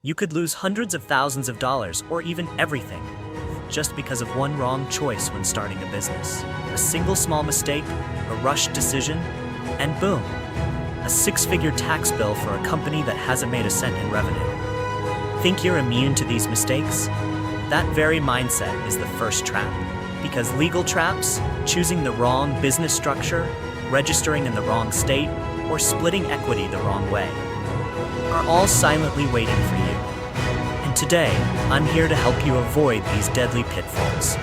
You could lose hundreds of thousands of dollars or even everything just because of one wrong choice when starting a business. A single small mistake, a rushed decision, and boom, a six-figure tax bill for a company that hasn't made a cent in revenue. Think you're immune to these mistakes? That very mindset is the first trap. Because legal traps, choosing the wrong business structure, registering in the wrong state, or splitting equity the wrong way, are all silently waiting for you. And today, I'm here to help you avoid these deadly pitfalls.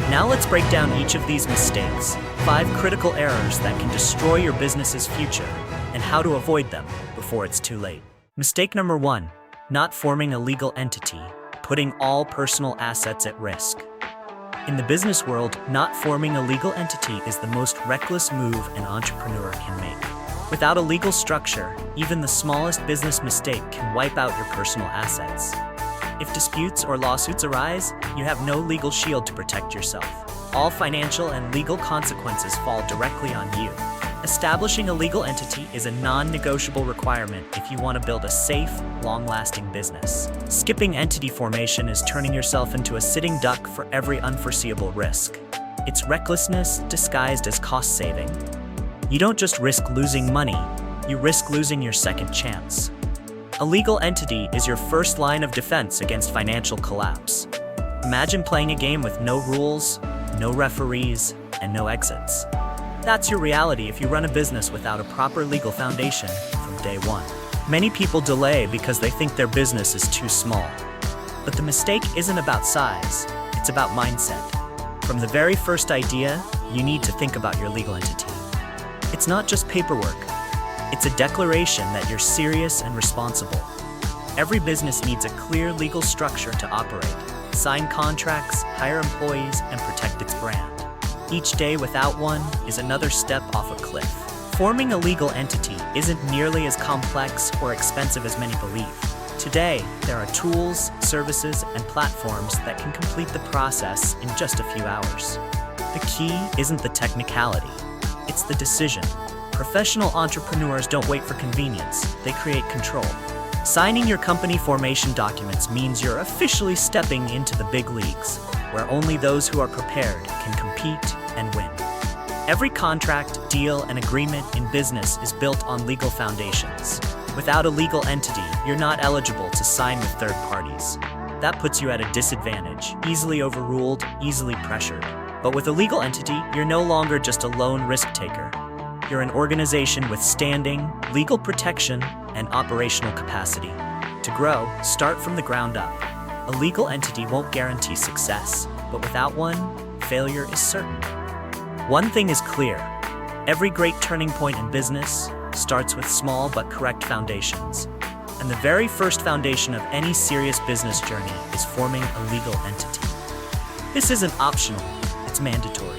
Now let's break down each of these mistakes, 5 critical errors that can destroy your business's future, and how to avoid them before it's too late. Mistake number 1, not forming a legal entity, putting all personal assets at risk. In the business world, not forming a legal entity is the most reckless move an entrepreneur can make. Without a legal structure, even the smallest business mistake can wipe out your personal assets. If disputes or lawsuits arise, you have no legal shield to protect yourself. All financial and legal consequences fall directly on you. Establishing a legal entity is a non-negotiable requirement if you want to build a safe, long-lasting business. Skipping entity formation is turning yourself into a sitting duck for every unforeseeable risk. It's recklessness disguised as cost-saving. You don't just risk losing money, you risk losing your second chance. A legal entity is your first line of defense against financial collapse. Imagine playing a game with no rules, no referees, and no exits. That's your reality if you run a business without a proper legal foundation from day one. Many people delay because they think their business is too small. But the mistake isn't about size, it's about mindset. From the very first idea, you need to think about your legal entity. It's not just paperwork. It's a declaration that you're serious and responsible. Every business needs a clear legal structure to operate, sign contracts, hire employees, and protect its brand. Each day without one is another step off a cliff. Forming a legal entity isn't nearly as complex or expensive as many believe. Today, there are tools, services, and platforms that can complete the process in just a few hours. The key isn't the technicality, it's the decision. Professional entrepreneurs don't wait for convenience, they create control. Signing your company formation documents means you're officially stepping into the big leagues, where only those who are prepared can compete and win. Every contract, deal, and agreement in business is built on legal foundations. Without a legal entity, you're not eligible to sign with third parties. That puts you at a disadvantage, easily overruled, easily pressured. But with a legal entity, you're no longer just a lone risk taker. You're an organization with standing, legal protection, and operational capacity. To grow, start from the ground up. A legal entity won't guarantee success, but without one, failure is certain. One thing is clear: every great turning point in business starts with small but correct foundations. And the very first foundation of any serious business journey is forming a legal entity. This isn't optional, it's mandatory.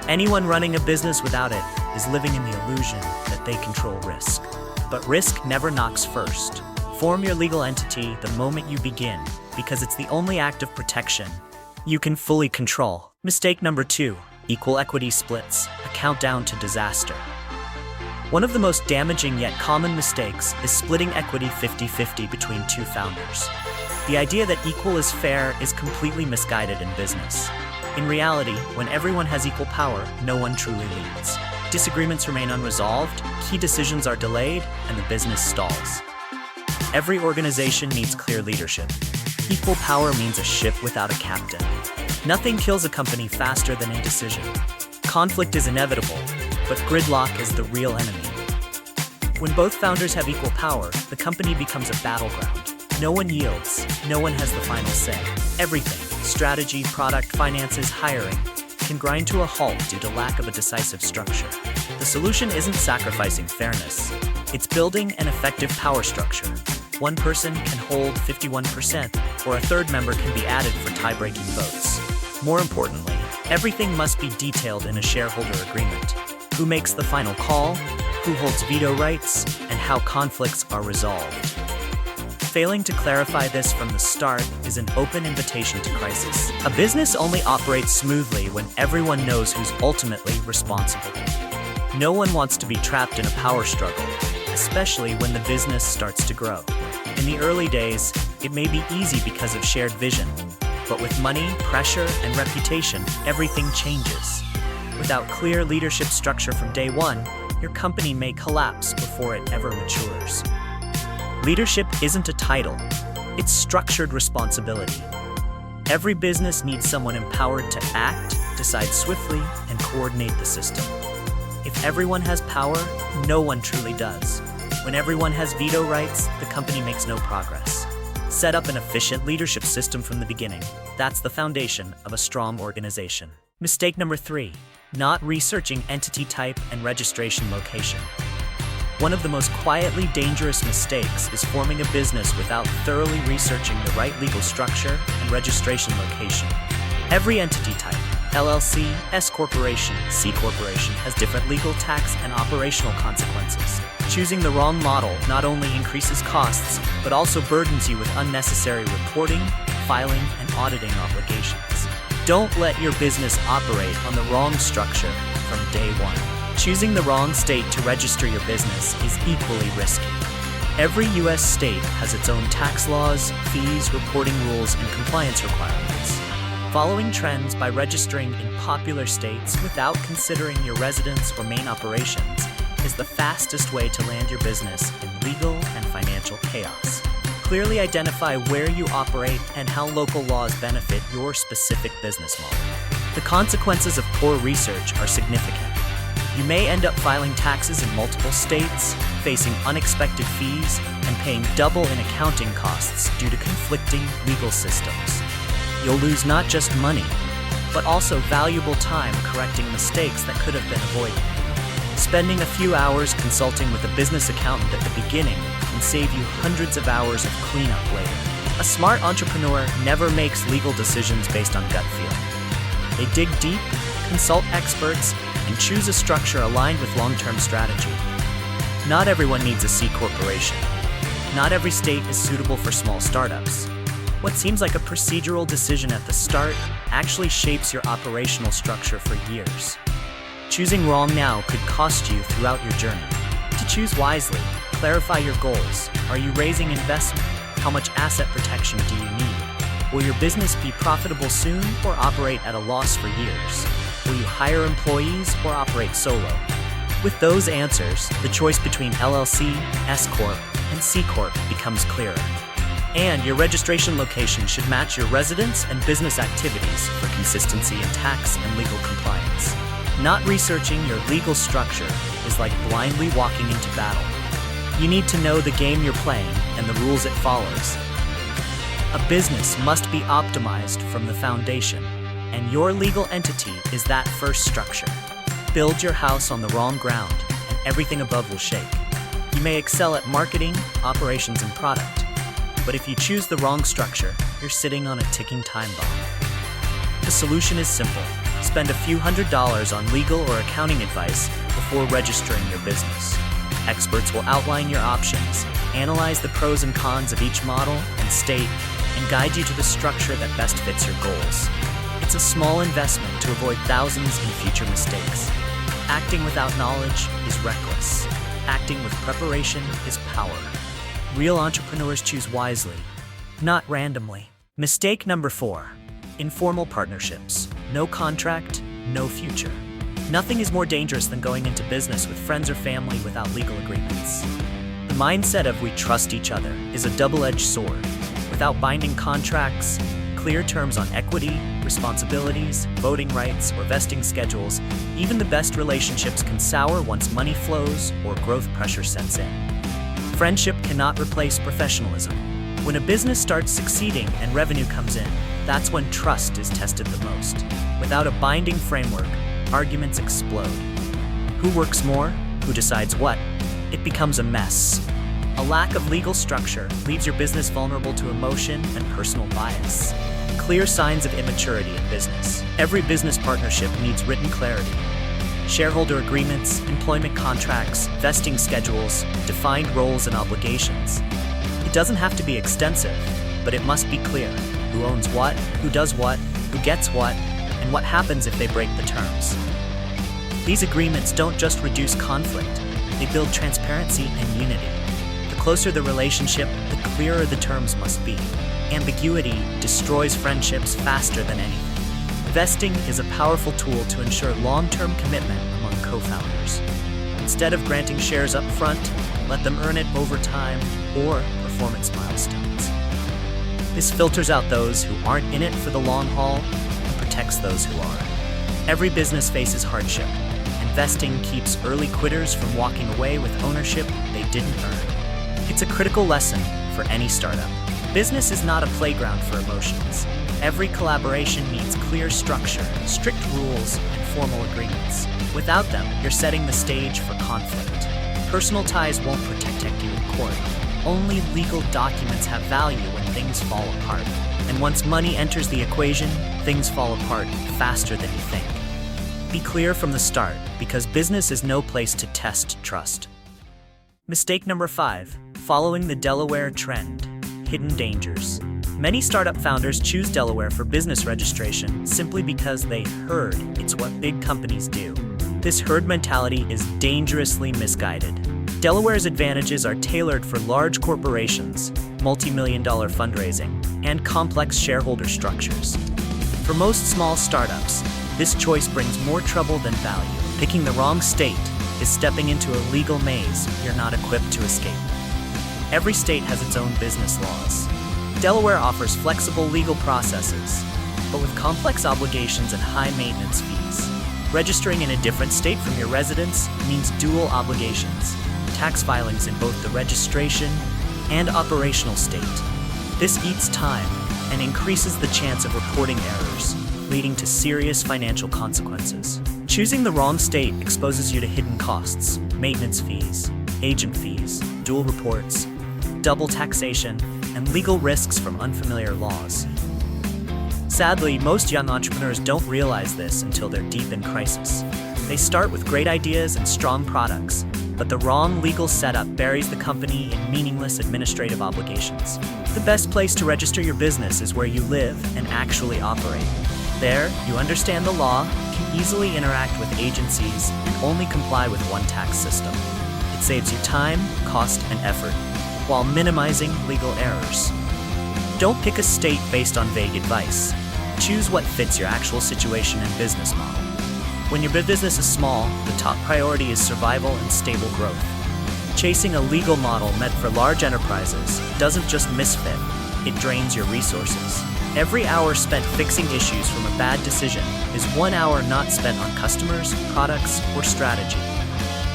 Anyone running a business without it is living in the illusion that they control risk. But risk never knocks first. Form your legal entity the moment you begin, because it's the only act of protection you can fully control. Mistake number 2, equal equity splits, a countdown to disaster. One of the most damaging yet common mistakes is splitting equity 50-50 between 2 founders. The idea that equal is fair is completely misguided in business. In reality, when everyone has equal power, no one truly leads. Disagreements remain unresolved, key decisions are delayed, and the business stalls. Every organization needs clear leadership. Equal power means a ship without a captain. Nothing kills a company faster than indecision. Conflict is inevitable, but gridlock is the real enemy. When both founders have equal power, the company becomes a battleground. No one yields, no one has the final say. Everything, strategy, product, finances, hiring, can grind to a halt due to lack of a decisive structure. The solution isn't sacrificing fairness, it's building an effective power structure. One person can hold 51%, or a third member can be added for tie-breaking votes. More importantly, everything must be detailed in a shareholder agreement. Who makes the final call, who holds veto rights, and how conflicts are resolved. Failing to clarify this from the start is an open invitation to crisis. A business only operates smoothly when everyone knows who's ultimately responsible. No one wants to be trapped in a power struggle, especially when the business starts to grow. In the early days, it may be easy because of shared vision, but with money, pressure, and reputation, everything changes. Without clear leadership structure from day one, your company may collapse before it ever matures. Leadership isn't a title, it's structured responsibility. Every business needs someone empowered to act, decide swiftly, and coordinate the system. If everyone has power, no one truly does. When everyone has veto rights, the company makes no progress. Set up an efficient leadership system from the beginning. That's the foundation of a strong organization. Mistake number 3, not researching entity type and registration location. One of the most quietly dangerous mistakes is forming a business without thoroughly researching the right legal structure and registration location. Every entity type, LLC, S corporation, C corporation, has different legal, tax, and operational consequences. Choosing the wrong model not only increases costs, but also burdens you with unnecessary reporting, filing, and auditing obligations. Don't let your business operate on the wrong structure from day one. Choosing the wrong state to register your business is equally risky. Every U.S. state has its own tax laws, fees, reporting rules, and compliance requirements. Following trends by registering in popular states without considering your residence or main operations is the fastest way to land your business in legal and financial chaos. Clearly identify where you operate and how local laws benefit your specific business model. The consequences of poor research are significant. You may end up filing taxes in multiple states, facing unexpected fees, and paying double in accounting costs due to conflicting legal systems. You'll lose not just money, but also valuable time correcting mistakes that could have been avoided. Spending a few hours consulting with a business accountant at the beginning can save you hundreds of hours of cleanup later. A smart entrepreneur never makes legal decisions based on gut feel. They dig deep, consult experts, and choose a structure aligned with long-term strategy. Not everyone needs a C corporation. Not every state is suitable for small startups. What seems like a procedural decision at the start actually shapes your operational structure for years. Choosing wrong now could cost you throughout your journey. To choose wisely, clarify your goals. Are you raising investment? How much asset protection do you need? Will your business be profitable soon or operate at a loss for years? Will you hire employees or operate solo? With those answers, the choice between LLC, S Corp, and C Corp becomes clearer. And your registration location should match your residence and business activities for consistency in tax and legal compliance. Not researching your legal structure is like blindly walking into battle. You need to know the game you're playing and the rules it follows. A business must be optimized from the foundation, and your legal entity is that first structure. Build your house on the wrong ground, and everything above will shake. You may excel at marketing, operations, and product, but if you choose the wrong structure, you're sitting on a ticking time bomb. The solution is simple. Spend a few $100s on legal or accounting advice before registering your business. Experts will outline your options, analyze the pros and cons of each model and state, and guide you to the structure that best fits your goals. It's a small investment to avoid thousands in future mistakes. Acting without knowledge is reckless. Acting with preparation is power. Real entrepreneurs choose wisely, not randomly. Mistake number 4. Informal partnerships. No contract, no future. Nothing is more dangerous than going into business with friends or family without legal agreements. The mindset of "we trust each other" is a double-edged sword. Without binding contracts, clear terms on equity, responsibilities, voting rights, or vesting schedules, even the best relationships can sour once money flows or growth pressure sets in. Friendship cannot replace professionalism. When a business starts succeeding and revenue comes in, that's when trust is tested the most. Without a binding framework, arguments explode. Who works more? Who decides what? It becomes a mess. A lack of legal structure leaves your business vulnerable to emotion and personal bias. Clear signs of immaturity in business. Every business partnership needs written clarity. Shareholder agreements, employment contracts, vesting schedules, defined roles and obligations. It doesn't have to be extensive, but it must be clear. Who owns what, who does what, who gets what, and what happens if they break the terms. These agreements don't just reduce conflict, they build transparency and unity. The closer the relationship, the clearer the terms must be. Ambiguity destroys friendships faster than anything. Investing is a powerful tool to ensure long-term commitment among co-founders. Instead of granting shares up front, let them earn it over time or performance milestones. This filters out those who aren't in it for the long haul and protects those who are. Every business faces hardship. Investing keeps early quitters from walking away with ownership they didn't earn. It's a critical lesson for any startup. Business is not a playground for emotions. Every collaboration needs clear structure, strict rules, and formal agreements. Without them, you're setting the stage for conflict. Personal ties won't protect you in court. Only legal documents have value when things fall apart. And once money enters the equation, things fall apart faster than you think. Be clear from the start, because business is no place to test trust. Mistake number 5, following the Delaware trend. Hidden dangers. Many startup founders choose Delaware for business registration simply because they heard it's what big companies do. This herd mentality is dangerously misguided. Delaware's advantages are tailored for large corporations, multi-million-dollar fundraising, and complex shareholder structures. For most small startups, this choice brings more trouble than value. Picking the wrong state is stepping into a legal maze you're not equipped to escape. Every state has its own business laws. Delaware offers flexible legal processes, but with complex obligations and high maintenance fees. Registering in a different state from your residence means dual obligations, tax filings in both the registration and operational state. This eats time and increases the chance of reporting errors, leading to serious financial consequences. Choosing the wrong state exposes you to hidden costs, maintenance fees, agent fees, dual reports, double taxation, and legal risks from unfamiliar laws. Sadly, most young entrepreneurs don't realize this until they're deep in crisis. They start with great ideas and strong products, but the wrong legal setup buries the company in meaningless administrative obligations. The best place to register your business is where you live and actually operate. There, you understand the law, can easily interact with agencies, and only comply with one tax system. It saves you time, cost, and effort, while minimizing legal errors. Don't pick a state based on vague advice. Choose what fits your actual situation and business model. When your business is small, the top priority is survival and stable growth. Chasing a legal model meant for large enterprises doesn't just misfit, it drains your resources. Every hour spent fixing issues from a bad decision is 1 hour not spent on customers, products, or strategy.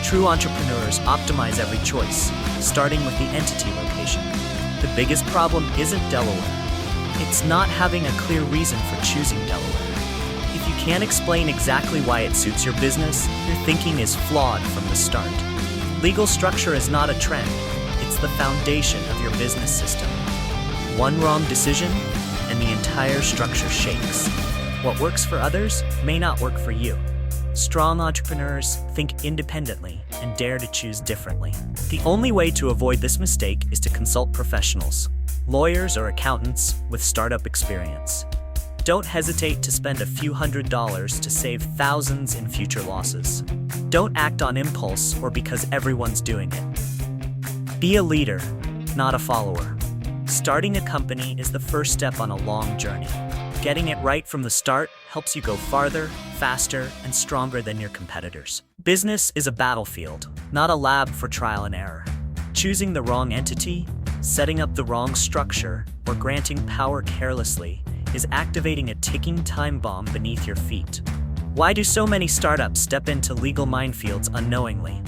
True entrepreneurs optimize every choice, starting with the entity location. The biggest problem isn't Delaware. It's not having a clear reason for choosing Delaware. If you can't explain exactly why it suits your business, your thinking is flawed from the start. Legal structure is not a trend, it's the foundation of your business system. One wrong decision, and the entire structure shakes. What works for others may not work for you. Strong entrepreneurs think independently and dare to choose differently. The only way to avoid this mistake is to consult professionals, lawyers or accountants with startup experience. Don't hesitate to spend a few $100s to save thousands in future losses. Don't act on impulse or because everyone's doing it. Be a leader, not a follower. Starting a company is the first step on a long journey. Getting it right from the start helps you go farther, faster, and stronger than your competitors. Business is a battlefield, not a lab for trial and error. Choosing the wrong entity, setting up the wrong structure, or granting power carelessly is activating a ticking time bomb beneath your feet. Why do so many startups step into legal minefields unknowingly?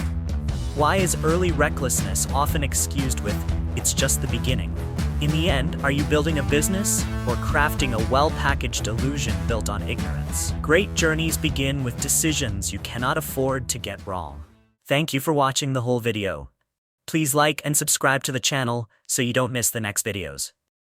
Why is early recklessness often excused with, "It's just the beginning"? In the end, are you building a business or crafting a well-packaged illusion built on ignorance? Great journeys begin with decisions you cannot afford to get wrong. Thank you for watching the whole video. Please like and subscribe to the channel so you don't miss the next videos.